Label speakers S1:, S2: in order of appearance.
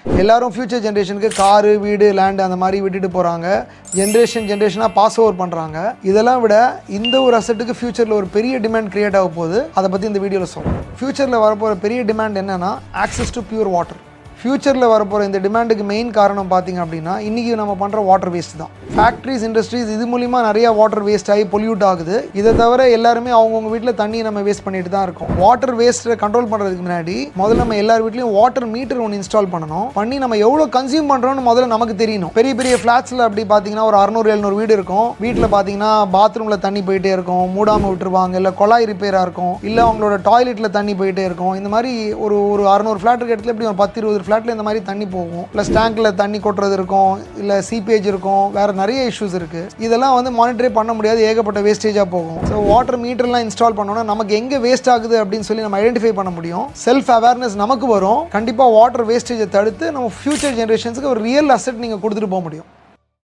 S1: எல்லாரும் ஃபியூச்சர் ஜென்ரேஷனுக்கு காரு வீடு லேண்டு அந்த மாதிரி விட்டுட்டு போகிறாங்க. ஜென்ரேஷனாக பாஸ் ஓவர் பண்ணுறாங்க. இதெல்லாம் விட இந்த ஒரு அசெட்டுக்கு ஃபியூச்சரில் ஒரு பெரிய டிமாண்ட் கிரியேட் ஆக போகுது. அதை பற்றி இந்த வீடியோவில் சொல்கிறேன். ஃபியூச்சரில் வரப்போகிற பெரிய டிமாண்ட் என்னென்னா ஆக்சஸ் டு பியூர் வாட்டர். ஃபியூச்சரில் வரப்போகிற இந்த டிமாண்டுக்கு மெயின் காரணம் பார்த்திங்க அப்படின்னா இன்றைக்கி நம்ம பண்ணுற வாட்டர் வேஸ்ட் தான். ஃபேக்ட்ரிஸ் இண்டஸ்ட்ரீஸ் இது மூலிமா நிறையா வாட்டர் வேஸ்ட் ஆகி பொல்யூட் ஆகுது. இதை தவிர எல்லாருமே அவங்கவுங்க வீட்டில் தண்ணி நம்ம வேஸ்ட் பண்ணிட்டு தான் இருக்கோம். வாட்டர் வேஸ்ட்டை கண்ட்ரோல் பண்ணுறதுக்கு முன்னாடி முதல்ல நம்ம எல்லார் வீட்லையும் வாட்டர் மீட்டர் ஒன்று இன்ஸ்டால் பண்ணி நம்ம எவ்வளோ கன்சியூம் பண்ணுறோன்னு முதல்ல நமக்கு தெரியணும். பெரிய பெரிய ஃப்ளாட்ஸில் அப்படி பார்த்தீங்கன்னா ஒரு 600-700 வீடு இருக்கும். வீட்டில் பார்த்தீங்கன்னா பாத்ரூமில் தண்ணி போயிட்டே இருக்கும், மூடாமல் விட்டுருவாங்க, இல்லை குழாய் ரிப்பேராக இருக்கும், இல்லை அவங்களோட டாய்லெட்டில் தண்ணி போயிட்டே இருக்கும். இந்த மாதிரி ஒரு 600 ஃப்ளாட் இருக்க இடத்துல எப்படி ஒரு 10-20 ஃப்ளாட்டில் இந்த மாதிரி தண்ணி போகும். ப்ளஸ் டேங்க்கில் தண்ணி கொட்டுறது இருக்கும், இல்லை சீப்பேஜ் இருக்கும், வேறு நிறைய இஷ்யூஸ் இருக்குது. இதெல்லாம் வந்து மானிட்டரே பண்ண முடியாது, ஏகப்பட்ட வேஸ்டேஜாக போகும். ஸோ வாட்டர் மீட்டர்லாம் இன்ஸ்டால் பண்ணோன்னா நமக்கு எங்கே வேஸ்ட் ஆகுது அப்படின்னு சொல்லி நம்ம ஐடென்டிஃபை பண்ண முடியும். செல்ஃப் அவேர்னஸ் நமக்கு வரும். கண்டிப்பாக வாட்டர் வேஸ்டேஜை தடுத்து நம்ம ஃபியூச்சர் ஜென்ரேஷன்ஸுக்கு ஒரு ரியல் அசெட் நீங்கள் கொடுத்துட்டு போக முடியும்.